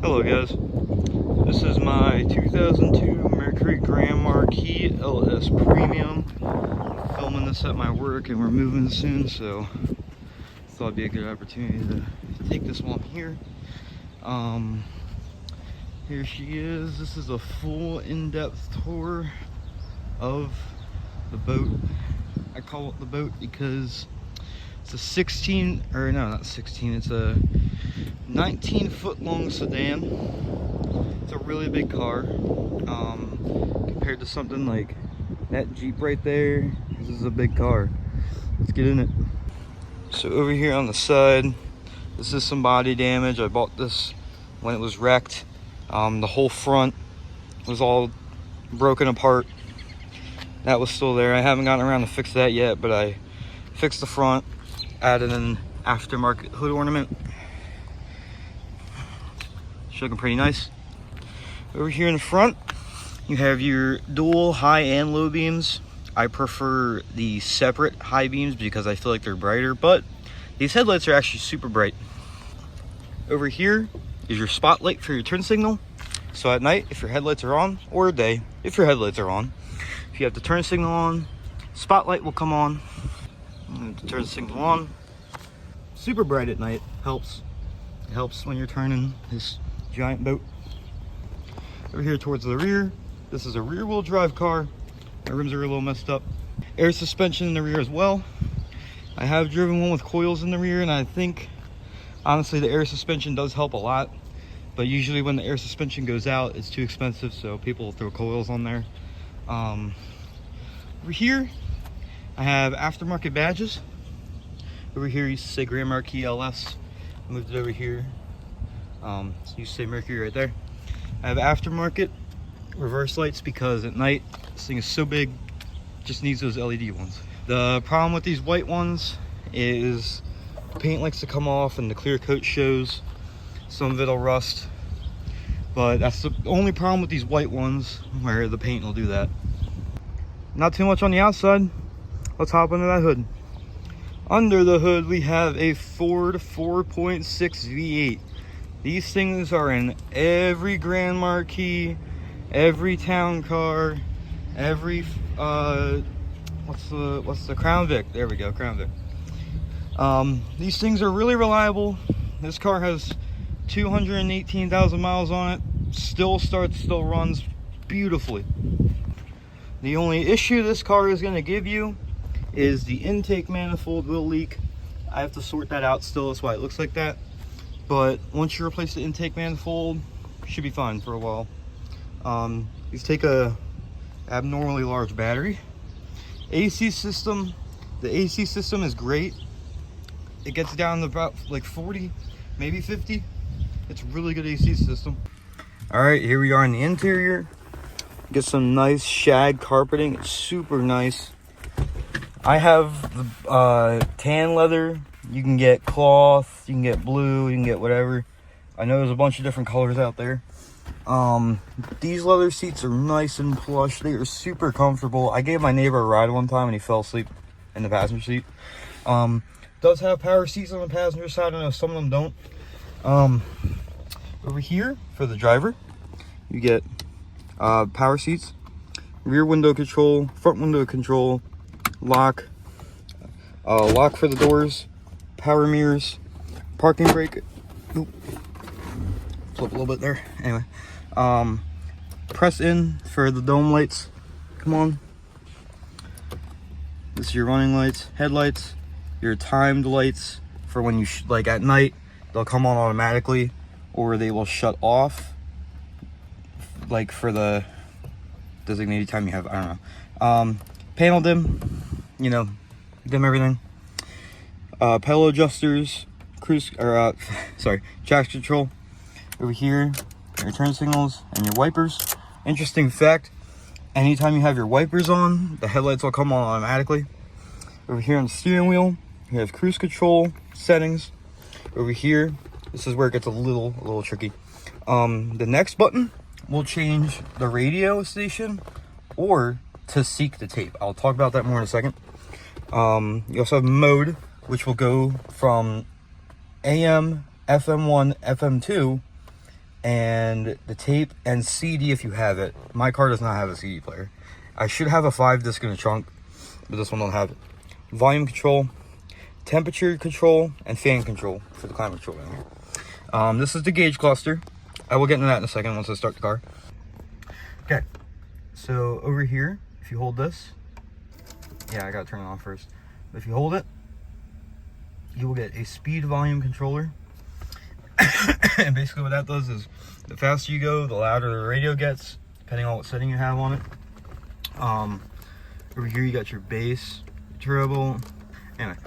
Hello guys, this is my 2002 Mercury Grand Marquis LS Premium. I'm filming this at my work and we're moving soon, so I thought it'd be a good opportunity to take this one here. Here she is. This is a full in-depth tour of the boat. I call it the boat because it's a 16, or no, not 16, it's a 19-foot long sedan. It's a really big car compared to something like that Jeep right there. This is a big car. Let's get in it. So over here on the side, this is some body damage. I bought this when it was wrecked. The whole front was all broken apart. That was still there. I haven't gotten around to fix that yet, but I fixed the front, added an aftermarket hood ornament. It's looking pretty nice. Over here in the front, you have your dual high and low beams. I prefer the separate high beams because I feel like they're brighter, but these headlights are actually super bright. Over here is your spotlight for your turn signal. So at night, if your headlights are on, or day, if your headlights are on, if you have the turn signal on, spotlight will come on. The turn signal on. Super bright at night. Helps. It helps when you're turning this giant boat. Over here towards the rear, this is a rear wheel drive car. My rims are a little messed up. Air suspension in the rear as well. I have driven one with coils in the rear, and I think honestly the air suspension does help a lot, but usually when the air suspension goes out it's too expensive, so people will throw coils on there. Over here I have aftermarket badges. Over here you say Grand Marquis LS. I moved it over here. So you say Mercury right there. I have aftermarket reverse lights because at night this thing is so big, just needs those LED ones. The problem with these white ones is the paint likes to come off and the clear coat shows. Some of it'll rust, but that's the only problem with these white ones, where the paint will do that. Not too much on the outside. Let's hop under that hood. Under the hood we have a Ford 4.6 V8. These things are in every Grand Marquis, every town car, every what's the Crown Vic? There we go, Crown Vic. These things are really reliable. This car has 218,000 miles on it. Still starts, still runs beautifully. The only issue this car is going to give you is the intake manifold will leak. I have to sort that out still. That's why it looks like that. But once you replace the intake manifold, should be fine for a while. These take a abnormally large battery. AC system, the AC system is great. It gets down to about like 40, maybe 50. It's a really good AC system. All right, here we are in the interior. Get some nice shag carpeting. It's super nice. I have the tan leather. You can get cloth, you can get blue, you can get whatever. I know there's a bunch of different colors out there. These leather seats are nice and plush. They are super comfortable. I gave my neighbor a ride one time and he fell asleep in the passenger seat. Does have power seats on the passenger side. I know some of them don't. Over here for the driver, you get power seats, rear window control, front window control, lock for the doors, power mirrors, parking brake. Oop. Flip a little bit there. Anyway, press in for the dome lights. Come on. This is your running lights, headlights, your timed lights for when you like at night. They'll come on automatically, or they will shut off, like for the designated time you have. I don't know. Panel dim, you know, dim everything. Pedal adjusters, cruise or traction control. Over here, your turn signals and your wipers. Interesting fact: anytime you have your wipers on, the headlights will come on automatically. Over here on the steering wheel, you have cruise control settings. Over here, this is where it gets a little tricky. The next button will change the radio station or to seek the tape. I'll talk about that more in a second. You also have mode, which will go from AM, FM1, FM2 and the tape and CD if you have it. My car does not have a CD player. I should have a 5-disc in the trunk, but this one don't have it. Volume control, temperature control, and fan control for the climate control down here. This is the gauge cluster. I will get into that in a second once I start the car. Okay, so over here, if you hold this, yeah, I gotta turn it on first. But if you hold it, you will get a speed volume controller. And basically what that does is the faster you go, the louder the radio gets, depending on what setting you have on it. Over here you got your bass, treble. Anyway,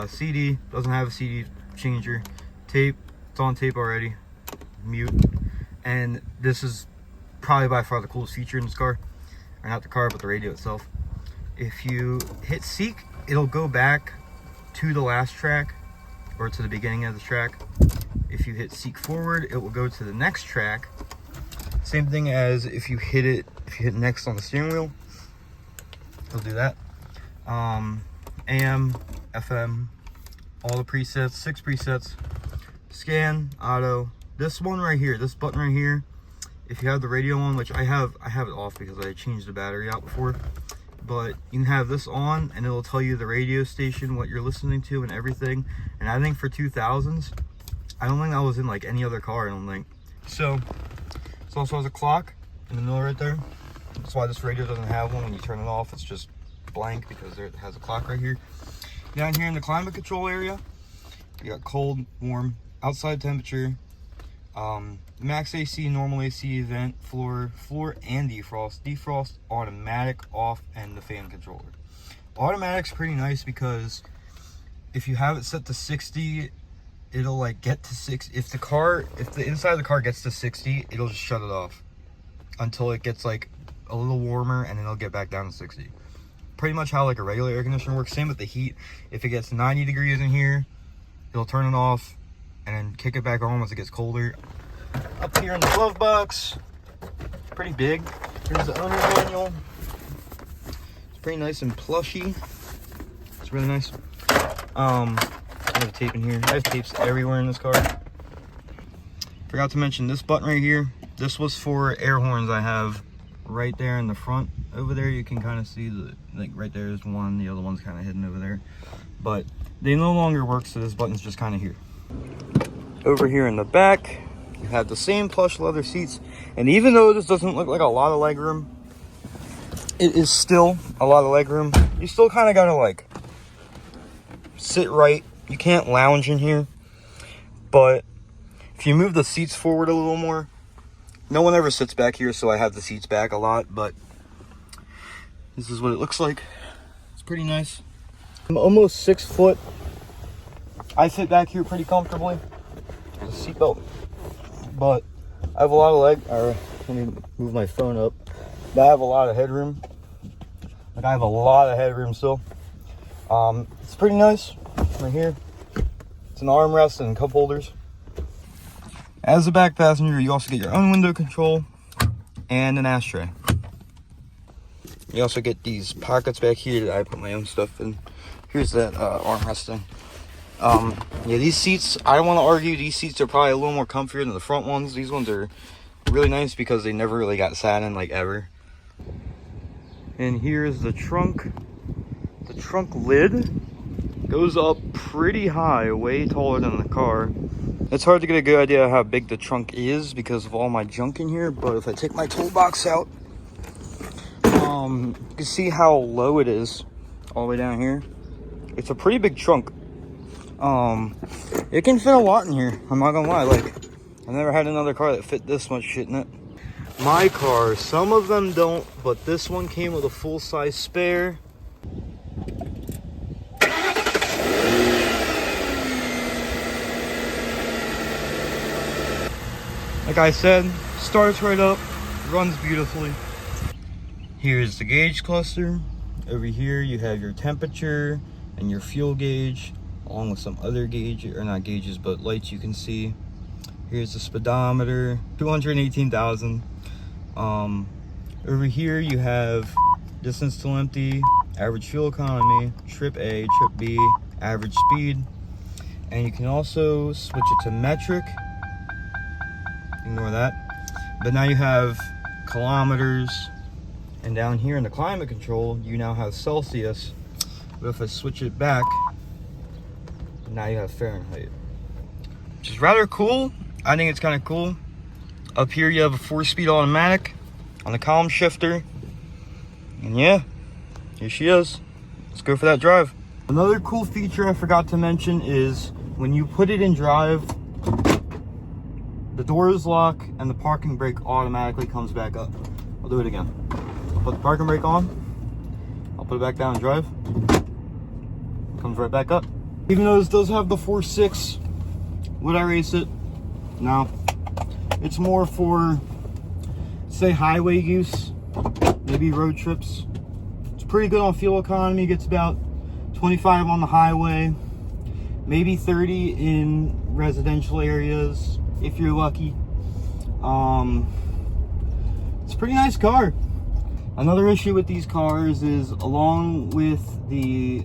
CD, doesn't have a CD changer. Tape, it's on tape already. Mute. And this is probably by far the coolest feature in this car. Or not the car, but the radio itself. If you hit seek, it'll go back to the last track, or to the beginning of the track. If you hit seek forward, it will go to the next track. Same thing as if you hit next on the steering wheel, it'll do that. AM, FM, all the presets, 6 presets. Scan, auto. This one right here, this button right here, if you have the radio on, which I have it off because I changed the battery out before, but you can have this on and it'll tell you the radio station, what you're listening to and everything. And I think for 2000s, I don't think that was in like any other car, I don't think. So, it also has a clock in the middle right there. That's why this radio doesn't have one. When you turn it off, it's just blank because it has a clock right here. Down here in the climate control area, you got cold, warm, outside temperature, max AC, normal AC, vent, floor and defrost. Defrost, automatic, off, and the fan controller. Automatic's pretty nice because if you have it set to 60, it'll like get to 60. If the inside of the car gets to 60, it'll just shut it off until it gets like a little warmer, and then it'll get back down to 60. Pretty much how like a regular air conditioner works. Same with the heat. If it gets 90 degrees in here, it'll turn it off and then kick it back on once it gets colder. Up here in the glove box, pretty big. Here's the owner manual. It's pretty nice and plushy. It's really nice. I have tape in here. I have tapes everywhere in this car. Forgot to mention this button right here. This was for air horns I have right there in the front. Over there you can kind of see like right there is one, the other one's kind of hidden over there. But they no longer work, so this button's just kind of here. Over here in the back, you have the same plush leather seats. And even though this doesn't look like a lot of leg room, it is still a lot of leg room. You still kind of gotta like sit right. You can't lounge in here. But if you move the seats forward a little more, no one ever sits back here, so I have the seats back a lot, but this is what it looks like. It's pretty nice. I'm almost 6 foot. I sit back here pretty comfortably. The seatbelt. But I have a lot of let me move my phone up. But I have a lot of headroom. Like I have a lot of headroom still. It's pretty nice right here. It's an armrest and cup holders. As a back passenger, you also get your own window control and an ashtray. You also get these pockets back here that I put my own stuff in. Here's that armrest thing. Yeah, these seats, I don't want to argue, these seats are probably a little more comfier than the front ones. These ones are really nice because they never really got sat in, like, ever. And here's the trunk. The trunk lid goes up pretty high, way taller than the car. It's hard to get a good idea of how big the trunk is because of all my junk in here, but if I take my toolbox out, you can see how low it is all the way down here. It's a pretty big trunk. It can fit a lot in here, I'm not gonna lie. Like, I've never had another car that fit this much shit in it. My car, some of them don't, but this one came with a full-size spare. Like I said, starts right up, runs beautifully. Here's the gauge cluster. Over here you have your temperature and your fuel gauge, along with some other gauges, or not gauges, but lights you can see. Here's the speedometer, 218,000. Over here you have distance to empty, average fuel economy, trip A, trip B, average speed. And you can also switch it to metric Ignore that. But now you have kilometers, and down here in the climate control, you now have Celsius. But if I switch it back, now you have Fahrenheit, which is rather cool. I think it's kind of cool. Up here you have a 4-speed automatic on the column shifter. And yeah, here she is. Let's go for that drive. Another cool feature I forgot to mention is when you put it in drive, the doors lock and the parking brake automatically comes back up. I'll do it again. I'll put the parking brake on. I'll put it back down and drive. It comes right back up. Even though this does have the 4.6, would I race it? No. It's more for, say, highway use, maybe road trips. It's pretty good on fuel economy. Gets about 25 on the highway, maybe 30 in residential areas if you're lucky. It's a pretty nice car. Another issue with these cars is, along with the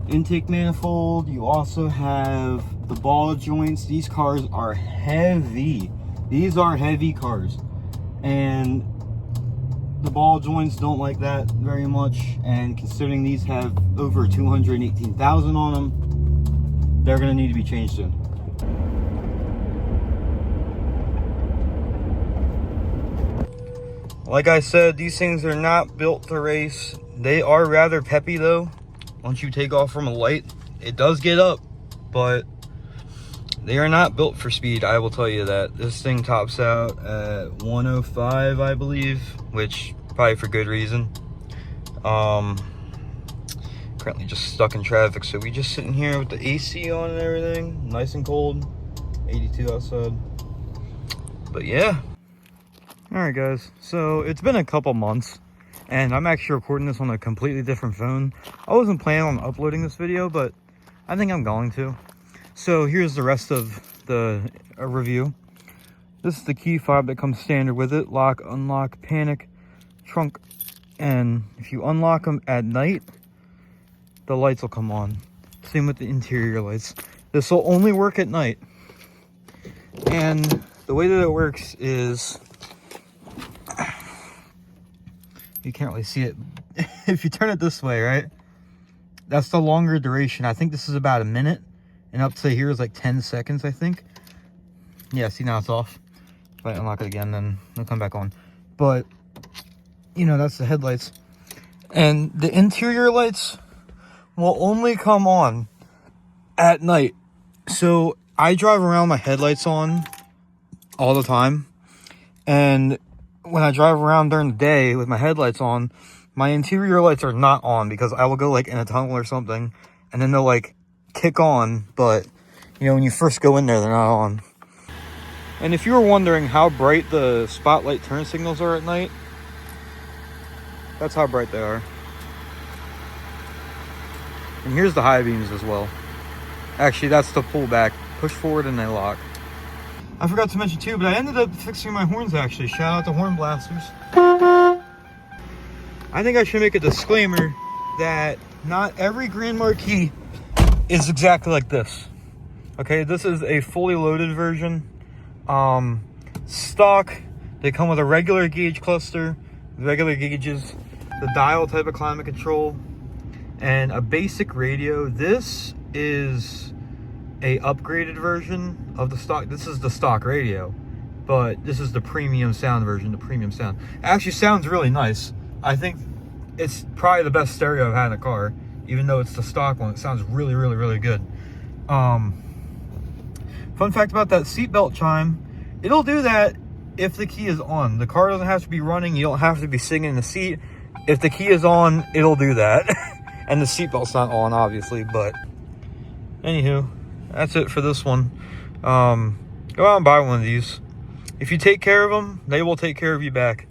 intake manifold, you also have the ball joints. These cars are heavy. These are heavy cars, and the ball joints don't like that very much. And considering these have over 218,000 on them, they're going to need to be changed soon. Like I said, these things are not built to race. They are rather peppy though. Once you take off from a light, it does get up, but they are not built for speed, I will tell you that. This thing tops out at 105, I believe, which probably for good reason. Currently just stuck in traffic, so we just sitting here with the AC on and everything, nice and cold, 82 outside. But yeah. All right, guys, so it's been a couple months, and I'm actually recording this on a completely different phone. I wasn't planning on uploading this video, but I think I'm going to. So here's the rest of the review. This is the key fob that comes standard with it. Lock, unlock, panic, trunk. And if you unlock them at night, the lights will come on. Same with the interior lights. This will only work at night. And the way that it works is, you can't really see it. If you turn it this way, right? That's the longer duration. I think this is about a minute. And up to here is like 10 seconds, I think. Yeah, see, now it's off. If I unlock it again, then it'll come back on. But, you know, that's the headlights. And the interior lights will only come on at night. So I drive around with my headlights on all the time. And when I drive around during the day with my headlights on, my interior lights are not on, because I will go like in a tunnel or something, and then they'll like kick on, but you know, when you first go in there, they're not on. And if you were wondering how bright the spotlight turn signals are at night, that's how bright they are. And here's the high beams as well. Actually, that's the pull back, push forward and they lock. I forgot to mention too, but I ended up fixing my horns actually. Shout out to Horn Blasters. I think I should make a disclaimer that not every Grand Marquis is exactly like this. Okay, this is a fully loaded version. Stock, they come with a regular gauge cluster, regular gauges, the dial type of climate control, and a basic radio. This is a upgraded version of the stock. This is the stock radio, but this is the premium sound version, the premium sound. It actually sounds really nice. I think it's probably the best stereo I've had in a car, even though it's the stock one. It sounds really, really, really good. Fun fact about that seatbelt chime, it'll do that if the key is on. The car doesn't have to be running. You don't have to be sitting in the seat. If the key is on, it'll do that. And the seatbelt's not on, obviously, but anywho, that's it for this one. Go out and buy one of these. If you take care of them, they will take care of you back.